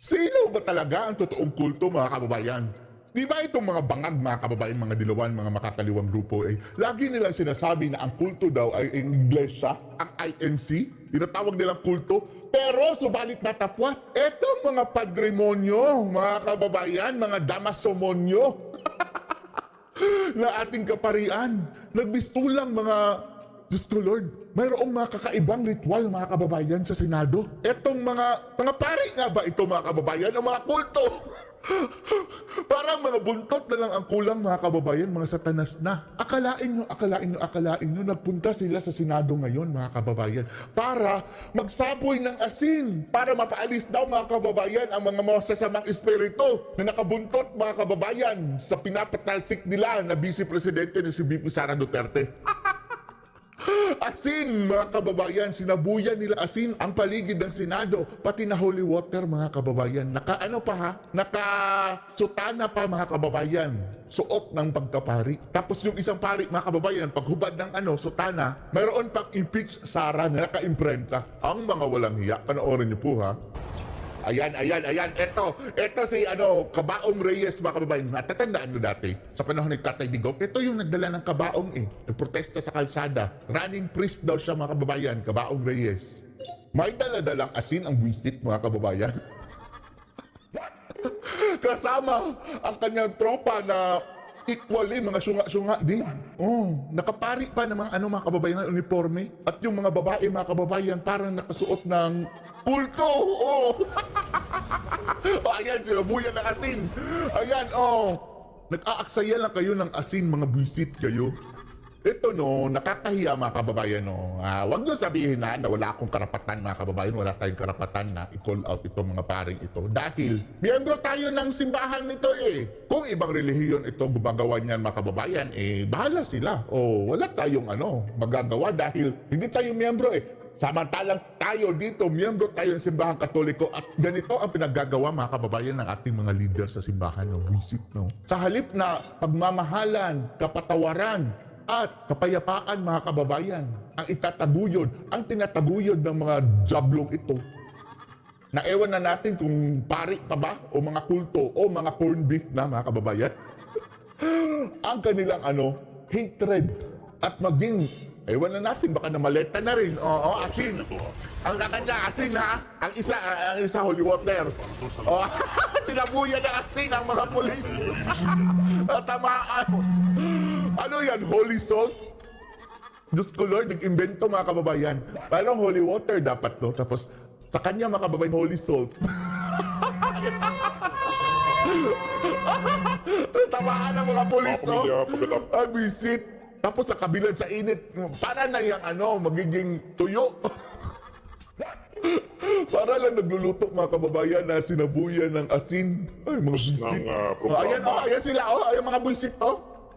Sino ba talaga ang totoong kulto, mga kababayan? Di ba itong mga bangag, mga kababayan, mga dilawan, mga makakaliwang grupo, lagi nilang sinasabi na ang kulto daw ay ang iglesia, ang INC, tinatawag nilang kulto, pero subalit natapwat, etong mga padremonyo, mga kababayan, mga damasomonyo, na ating kaparian, nagbistulang mga Diyos ko Lord, mayroong mga kakaibang ritual, mga kababayan, sa Senado. Etong mga pari nga ba ito, mga kababayan, ang mga kulto? Parang mga buntot na lang ang kulang, mga kababayan, mga satanas na. Akalain nyo, nagpunta sila sa Senado ngayon, mga kababayan, para magsaboy ng asin, para mapaalis daw, mga kababayan, ang mga masasamang espiritu na nakabuntot, mga kababayan, sa pinapatalsik nila na Vice Presidente ni si VP Sara Duterte. Asin, mga kababayan, sinabuyan nila asin ang paligid ng Senado, pati na holy water, mga kababayan. Nakasutana pa, mga kababayan, suot ng pagkapari. Tapos yung isang pari, mga kababayan, paghubad ng sutana, mayroon pang impeach Sara na naka-imprenta. Ang mga walang hiya, panoorin niyo po, ha? Ayan. Ito si Kabaong Reyes, mga kababayan. Natatandaan nyo dati, sa panahon ni Tatay Digong, ito yung nagdala ng Kabaong Nagprotesta sa kalsada. Running priest daw siya, mga kababayan, Kabaong Reyes. May dala-dalang asin ang buwisit, mga kababayan. Kasama ang kanyang tropa na equally mga syunga-syunga din. Nakapari pa ng mga kababayan na uniforme. At yung mga babae, mga kababayan, parang nakasuot ng kulto. Ayan, sinabuyan ng asin. Ayan, nag-aaksaya lang kayo ng asin, mga buwisit kayo. Ito nakakahiya, mga kababayan, Huwag nyo sabihin na wala akong karapatan, mga kababayan. Wala tayong karapatan na i-call out itong mga paring ito. Dahil, miyembro tayo ng simbahan nito Kung ibang relihiyon ito gumagawa niyan, mga kababayan, bahala sila. Wala tayong magagawa dahil hindi tayo miyembro Samantalang tayo dito, miyembro tayo ng Simbahan Katoliko at ganito ang pinaggagawa, mga kababayan, ng ating mga leader sa simbahan, visit, Sa halip na pagmamahalan, kapatawaran, at kapayapaan, mga kababayan, ang itataguyod, ang tinataguyod ng mga jablong ito, na ewan na natin kung pari pa ba, o mga kulto, o mga corn beef na, mga kababayan, ang kanilang hatred, at maging ewan na natin, baka namaleta na rin. Asin. Ang kakanya, asin, ha? Ang isa holy water. Sinabuyan ng asin ang mga pulis. Tamaan. Ano yan, holy salt? Diyos ko Lord, nag-invento, mga kababayan. Parang holy water dapat, Tapos, sa kanya, mga kababayan, holy salt. Tamaan ng mga pulis, Ay, visit. Tapos sa kabilang sa init, para na yung magiging tuyo. Para lang nagluluto, mga kababayan, na sinabuyan ng asin. Ay, mga buisit. Ayan sila, ayan mga buisit,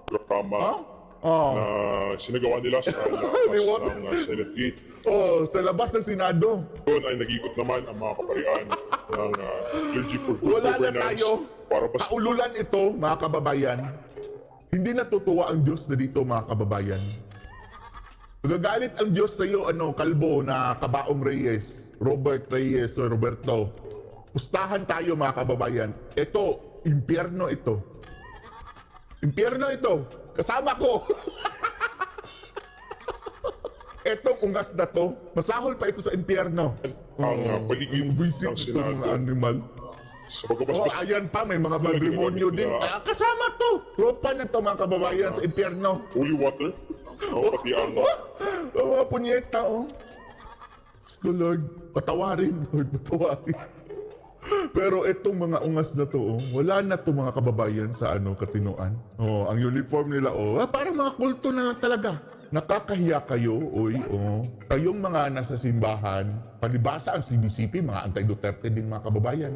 Programa na sinagawa nila sa labas ng Senate Gate. Sa labas ng Senado. Doon ay nag-ikot naman ang mga kaparian ng Clergy for Good Wala na Governance. tayo. Kaululan ito, mga kababayan. Hindi natutuwa ang Diyos na dito, mga kababayan. Nagagalit ang Diyos sa iyo, kalbo na Kabaong Reyes, Robert Reyes o Roberto. Pustahan tayo, mga kababayan. Ito, impyerno ito. Impyerno ito. Kasama ko. Etong ungas na to, masahol pa ito sa impyerno. Ang paligid Visit ng ito, mga Senado. animal. Sa pagkabasbas Ayan pa, may mga patrimonyo din. Kasama to. Tropa na to, mga kababayan, sa impyerno. holy water, pati ang Mga punyeta, Diyos ko, Lord, patawarin, Lord, patawarin. Pero itong mga ungas na to, wala na to, mga kababayan, sa katinoan. Ang uniform nila, parang mga kulto na lang talaga. Nakakahiya kayo, kayong mga nasa simbahan, palibasa ang CBCP, mga anti-Duterte din, mga kababayan.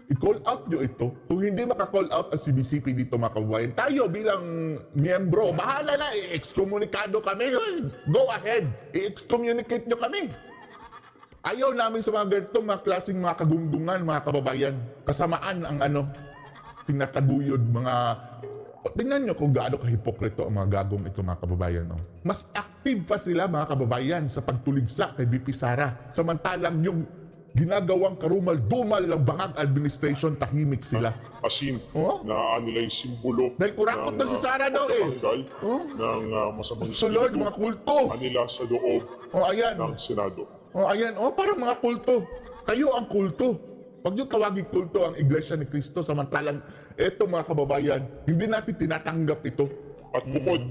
I-call out nyo ito. Kung hindi maka-call out ang CBCP dito, mga kababayan, tayo bilang miyembro, bahala na, i-excommunicado kami. Go ahead, i-excommunicate nyo kami. Ayaw namin sa mga ganitong mga klaseng mga kagunggungan, mga kababayan. Kasamaan ang tinataguyod, mga tingnan nyo kung gaano kahipokrito ang mga gagong ito, mga kababayan. Mas active pa sila, mga kababayan, sa pagtuligsa kay VP Sara. Samantalang yung ginagawang karumal-dumal ng bangag administration, tahimik sila. Asin Oh? na nila yung simbolo Dahil kurakot na si Sara daw eh. pagtatanggal Oh? ng masamang So Lord, mga kulto. nila sa loob O ayan. ng Senado. O ayan, o parang mga kulto. Kayo ang kulto. Huwag niyo tawagin kulto ang Iglesia ni Cristo, samantalang eto mga kababayan, hindi natin tinatanggap ito. At bukod,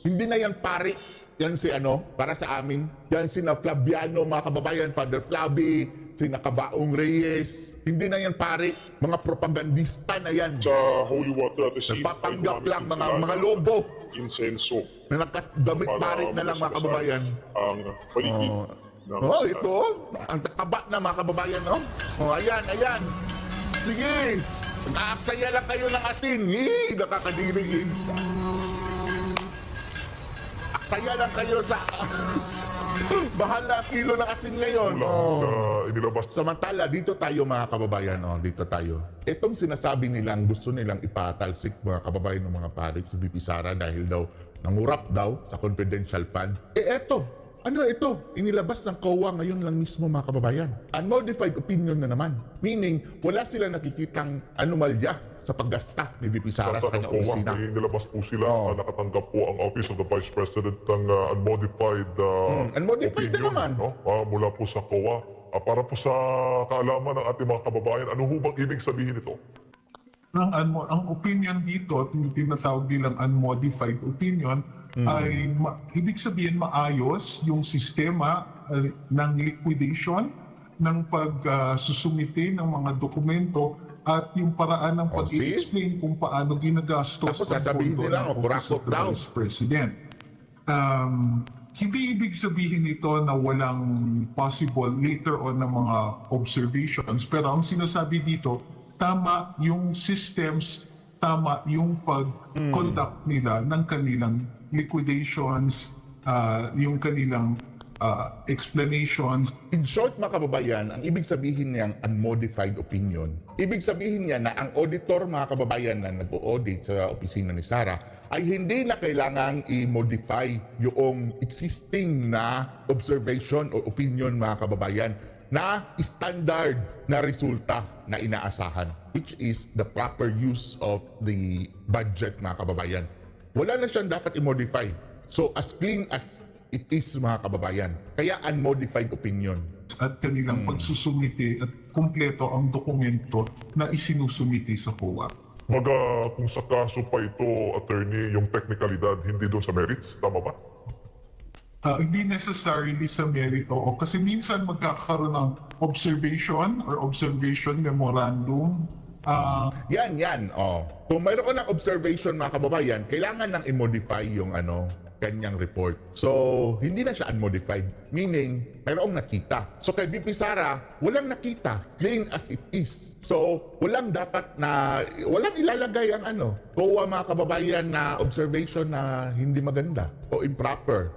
Hindi na yan pari. Yan si para sa amin. Yan si na Flaviano, mga kababayan, Father Flavi, si Nakabaong Reyes. Hindi na yan pari. Mga propagandista na yan. sa Holy Water at the Sea, Nagpapanggap ay lang gumamit mga, sila mga ng lobo. insenso Na nakadamit para pari na lang mga masagasaan kababayan. ang paligid Oh. ng Oh, Senado. ito. Ang taba na mga kababayan, no? Oh, ayan, ayan. Sige. Naaksaya lang kayo ng asin. Nakakadiri. Aksaya lang kayo sa... Bahala kilo ng asin ngayon. Oh. Inilabas Samantala, dito tayo mga kababayan, dito tayo. Itong sinasabi nilang gusto nilang ipatalsik mga kababayan ng mga parik si BP Sara dahil daw nangurap daw sa confidential fund. Eto, ano ito? Inilabas ng COA ngayon lang mismo mga kababayan. Unmodified opinion na naman. Meaning, wala sila nakikitang anomalya sa paggasta ni BP Sara sa kanyang opisina. Nilabas po sila, Oo. nakatanggap po ang Office of the Vice President ng unmodified Unmodified na opinion, naman. no? Mula po sa COA. Para po sa kaalaman ng ating mga kababayan, ano ho bang ibig sabihin ito? Ang opinion dito, tinatawag nilang unmodified opinion, ay ibig sabihin maayos yung sistema ng liquidation, ng pagsusumite ng mga dokumento, at yung paraan ng see? pag-i-explain kung paano ginagastos Tapos sasabihin pondo nila, ng Office kurakot of the daw. Vice President. Hindi ibig sabihin nito na walang possible later on na mga observations, pero ang sinasabi dito, tama yung systems, tama yung pag-conduct nila ng kanilang liquidations, yung kanilang explanations. In short mga kababayan, ang ibig sabihin niyang unmodified opinion, ibig sabihin niya na ang auditor mga kababayan na nag-audit sa opisina ni Sara ay hindi na kailangang i-modify yung existing na observation o opinion mga kababayan na standard na resulta na inaasahan, which is the proper use of the budget mga kababayan. Wala na siyang dapat i-modify. So as clean as it is mga kababayan. Kaya unmodified opinion. At kanilang pagsusumite at kumpleto ang dokumento na isinusumite sa COA. Kung sa kaso pa ito, attorney, yung technicalidad, hindi doon sa merits, tama ba? Hindi necessarily sa merito o kasi minsan magkakaroon ng observation or observation memorandum. Yan. Kung mayroon ka ng observation mga kababayan, kailangan nang i-modify yung kanyang report. So, hindi na siya unmodified. Meaning, mayroong nakita. So, kay VP Sara, walang nakita. Plain as it is. So, walang ilalagay ang COA mga kababayan na observation na hindi maganda o improper.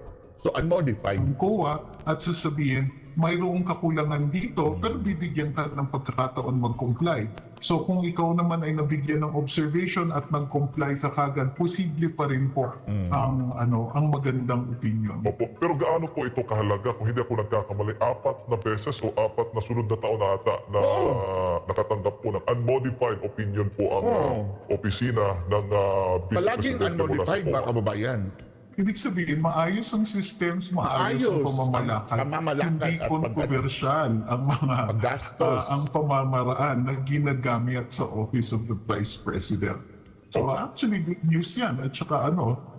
So, unmodified. Ang COA at sasabihin, mayroong kakulangan dito pero bibigyan ka ng pagkakataon mag-comply. So kung ikaw naman ay nabigyan ng observation at nag-comply ka kagad, posible pa rin po ang magandang opinion. Opo. Pero gaano po ito kahalaga kung hindi ako nagkakamali? 4 na beses o 4 na sunod na taon na ata na nakatanggap po ng unmodified opinion po ang opisina ng Vice Palaging Presidente mula sa unmodified mga COA. kababayan. Ibig sabihin, maayos ang systems, maayos ang Maayos pamamalakad. ang pamamalakad Hindi at kontrobersyal ang mga paggastos. ang pamamaraan na ginagamit sa Office of the Vice President. So actually, good news yan. At saka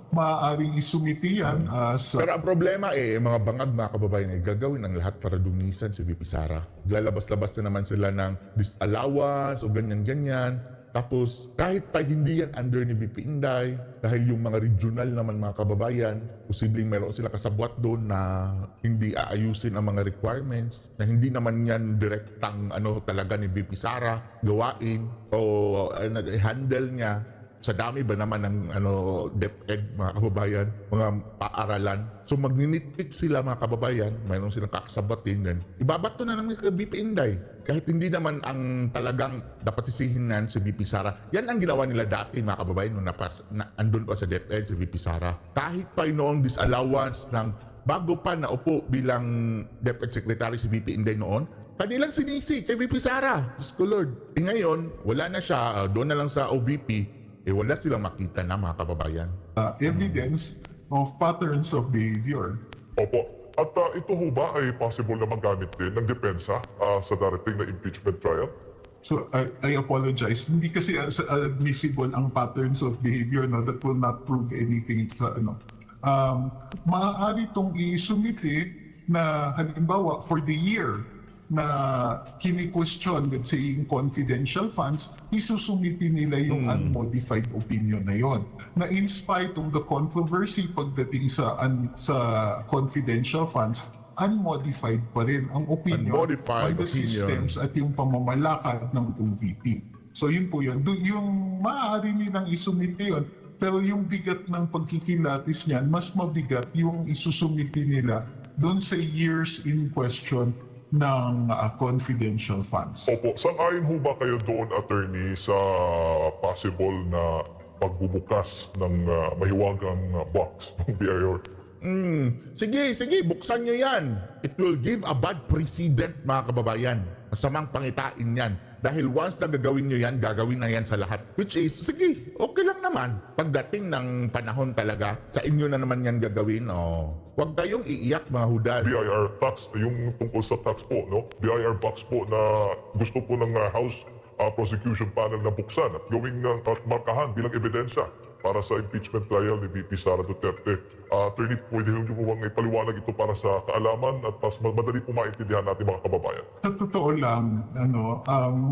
maaaring isumiti yan sa Pero ang problema mga bangag mga kababayan gagawin ang lahat para dumisan si VP Sara. Lalabas-labas na naman sila ng disallowance o ganyan-ganyan. Tapos kahit pa hindi yan under ni VP Inday, dahil yung mga regional naman mga kababayan, posibleng meron sila kasabwat doon na hindi aayusin ang mga requirements, na hindi naman yan direktang talaga ni VP Sara gawain o handle niya. Sa dami ba naman ng DepEd mga kababayan, mga paaralan. So magninitpick sila mga kababayan, mayroon silang kakasabatin din. Ibabato na naman kay VP Inday. Kahit hindi naman ang talagang dapat sisihinan si VP Sara. Yan ang ginawa nila dati mga kababayan nung andun pa sa DepEd si VP Sara. Kahit pa noong disallowance ng bago pa naupo bilang DepEd Secretary si VP Inday noon, kanilang sinisi kay VP Sara. Diyos ko Lord. Ngayon, wala na siya. Doon na lang sa OVP. Wala silang makita na mga kababayan. Evidence of patterns of behavior. Opo. At ito ho ba ay possible na magamit din ng depensa sa darating na impeachment trial? So I apologize. Hindi kasi admissible ang patterns of behavior, no, that will not prove anything sa ano. Maaari itong isumite na halimbawa for the year na kini-question, let's say, yung confidential funds, isusumiti nila yung unmodified opinion na yon. Na in spite of the controversy pagdating sa confidential funds, unmodified pa rin ang opinion Unmodified by the opinion. systems at yung pamamalakad ng OVP. So yun po yun. Yung maaari nilang isumiti yun, pero yung bigat ng pagkikilatis niyan, mas mabigat yung isusumiti nila doon sa years in question ng confidential funds. Opo. Sang-ayon ho ba kayo doon, attorney, sa possible na pagbubukas ng mahiwagang box ng BIR? Sige, buksan nyo yan. It will give a bad precedent, mga kababayan. Masamang pangitain yan. Dahil once na gagawin nyo yan, gagawin na yan sa lahat. Which is, sige, okay lang naman. Pagdating ng panahon talaga, sa inyo na naman yan gagawin. Huwag kayong iiyak, mga hudas. BIR tax, yung tungkol sa tax po, no? BIR box po na gusto po ng House Prosecution Panel na buksan at gawing at markahan bilang ebidensya para sa impeachment trial ni VP Sara Duterte. Attorney, pwede niyo po bang ipaliwanag ito para sa kaalaman at mas madali po maintindihan natin mga kababayan? Sa totoo lang,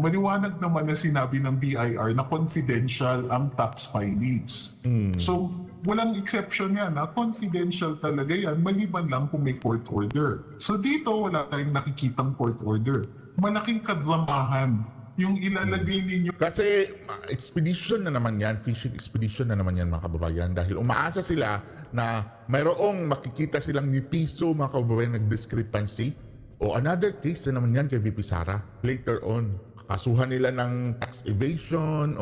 maliwanag naman na sinabi ng BIR na confidential ang tax filings. So, walang exception yan. Confidential talaga yan, maliban lang kung may court order. So dito, wala tayong nakikitang court order. Malaking kadramahan yung ilalagay ninyo. Kasi expedition na naman yan, fishing expedition na naman yan, mga kababayan. Dahil umaasa sila na mayroong makikita silang ni piso, mga kababayan, nag-discrepancy. O another case na naman yan kay VP Sara later on. Kasuhan nila ng tax evasion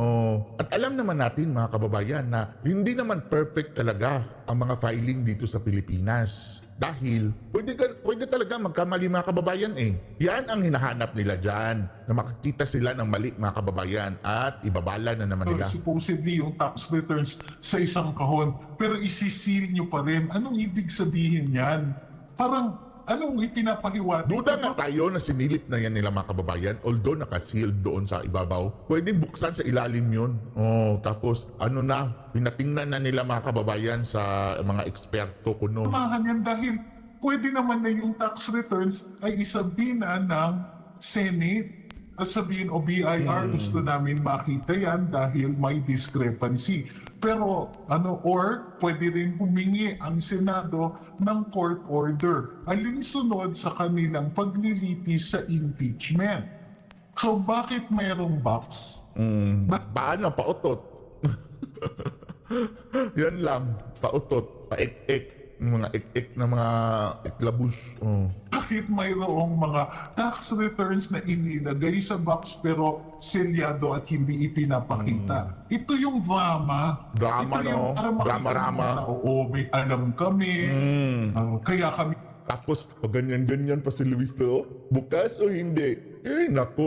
at alam naman natin, mga kababayan, na hindi naman perfect talaga ang mga filing dito sa Pilipinas. Dahil pwede talaga magkamali, mga kababayan eh. Yan ang hinahanap nila dyan, na makakita sila ng mali, mga kababayan, at ibabala na naman nila. Supposedly yung tax returns sa isang kahon, pero isisil nyo pa rin. Anong ibig sabihin yan? Parang anong ipinapahiwatig? Duda nga tayo na sinilip na yan nila, mga kababayan, although nakasealed doon sa ibabaw. Pwedeng buksan sa ilalim yun. Tapos pinatingnan na nila, mga kababayan, sa mga eksperto kuno. Samahan yan dahil pwede naman na yung tax returns ay isabihin na ng Senate. At sabihin, o BIR, gusto namin makita yan dahil may discrepancy. Pero or pwede rin humingi ang Senado ng court order alinsunod sa kanilang paglilitis sa impeachment. So bakit mayroong box? Paano? Pautot. Yan lang. Pautot. Paik-ik. Mga ik-ik na mga iklabush. Bakit mayroong mga tax returns na inilagay sa box pero selyado at hindi ipinapakita? Ito yung drama. Drama, Ito yung no? para makita Drama-rama. ng mga tao, may alam kami. Kaya kami Tapos, pag ganyan-ganyan pa si Luis to, bukas o hindi? Naku,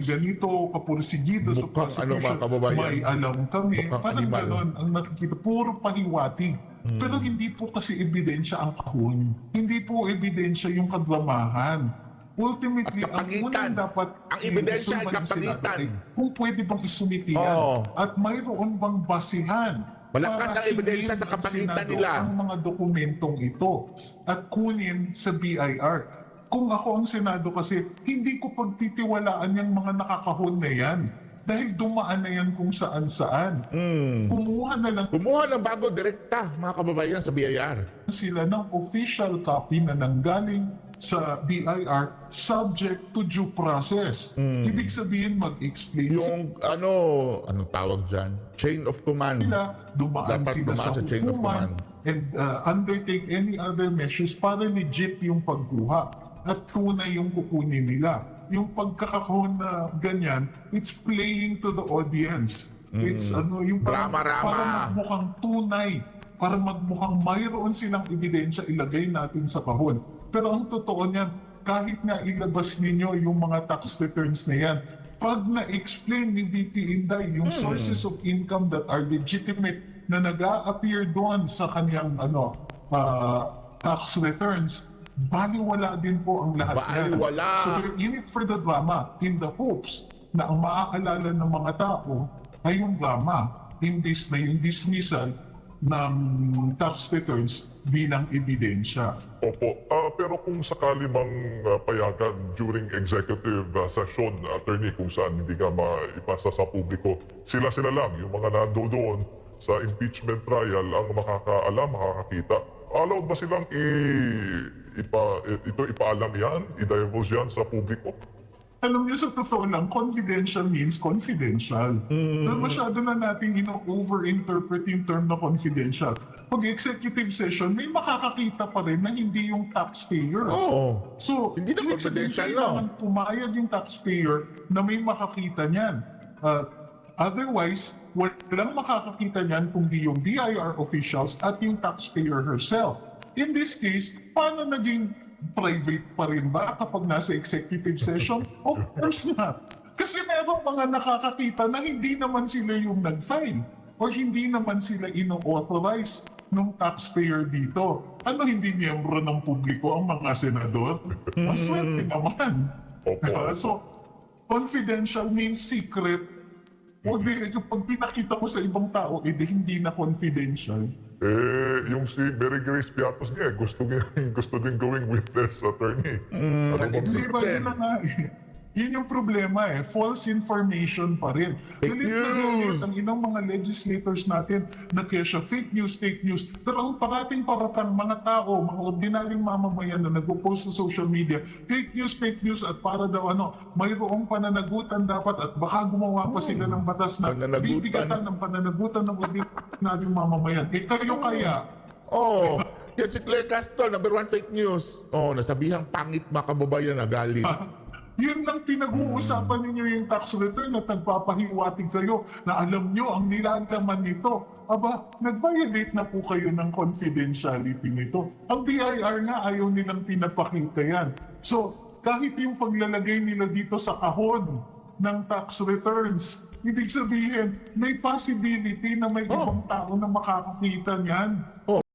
ganito kapursigido sa Mukhang ano, mga prosecution, kababayan? may alam kami. Mukhang Parang animal. ganon ang nakikita. Puro pahiwatig. Pero hindi po kasi ebidensya ang kahon. Hindi po ebidensya yung kadramahan. Ultimately, At ang kapagitan. unang dapat Ang ebidensya ay isuman ng Senado kapagitan. ay kung pwede bang isumiti yan Oo. at mayroon bang basihan Malakas para ang ebidensya hingin sa ng kapagitan Senado nila. ang mga dokumentong ito at kunin sa BIR. Kung ako ang Senado kasi, hindi ko pagtitiwalaan yung mga nakakahon na yan. Dahil dumaan na yan kung saan-saan. Kumuha na lang Kumuha ng bago direkta, mga kababayan, sa BIR. sila ng official copy na nanggaling sa BIR subject to due process. Ibig sabihin mag-explain Yung anong tawag dyan? Chain of command. sila, dumaan Dapat sila dumaan sa sa chain of hukuman command. and undertake any other measures para legit yung pagkuha at tunay yung kukunin nila. Yung pagkakahon na ganyan, it's playing to the audience. It's yung Drama-rama. para magmukhang tunay, para magmukhang mayroon silang ebidensya ilagay natin sa kahon. Pero ang totoo niyan, kahit na ilabas ninyo yung mga tax returns na yan, pag na-explain ni VP Inday yung sources of income that are legitimate na nag-a-appear doon sa kanyang tax returns, baliwala din po ang lahat yan. Baliwala. So they're in it for the drama, in the hopes na ang maaalala ng mga tao ay yung drama, imbis na yung dismissal ng tax returns bilang ebidensya. Opo. Pero kung sakali mang payagan during executive session, attorney, kung saan hindi ka maipasa sa publiko, sila-sila lang, yung mga nandoon sa impeachment trial ang makakaalam, makakakita. Allowed ba silang ipaalam yan? I-divulge yan sa publiko? Alam niyo, sa totoo lang, confidential means confidential. Pero masyado na natin over-interpret yung term na confidential. Pag executive session, may makakakita pa rin na hindi yung taxpayer. Oo. So, Hindi na ibig sabihin, confidential, kailangan pumayag yung taxpayer na may makakita niyan. Otherwise, walang makakakita niyan kundi yung DIR officials at yung taxpayer herself. In this case, paano naging private pa rin ba kapag nasa executive session? Of course not. Kasi merong mga nakakakita na hindi naman sila yung nag-file o hindi naman sila ino-authorize ng taxpayer dito. Ano, hindi miyembro ng publiko ang mga senador? Maswerte naman. Opo. So, confidential means secret. O di, pag pinakita mo sa ibang tao, hindi na confidential. Yung si Mary Grace Piatos niya, gusto din gawing witness, attorney. Ano ba? Nag-exist Hindi ba din. yun na nga eh. Yun yung problema eh. False information pa rin. Fake Galit na news. galit ang inang mga legislators natin na kesya fake news. Pero ang parating paratang mga tao, mga ordinaryong mamamayan na nag-post sa social media, fake news, at para daw mayroong pananagutan dapat at baka gumawa pa sila ng batas na Pananagutan. bibigatan ng pananagutan ng ordinaryong mamamayan. Kayo kaya, Oh, yan si Claire Castro, number 1 fake news. Oh, nasabihang pangit mga kababayan na galit. yun lang pinag-uusapan ninyo yung tax return at nagpapahiwatig kayo na alam nyo ang nilalaman nito. Aba, nag-violate na po kayo ng confidentiality nito. Ang BIR nga ayaw nilang pinapakita yan. So, kahit yung paglalagay nila dito sa kahon ng tax returns, ibig sabihin, may possibility na may ibang tao na makakakita niyan.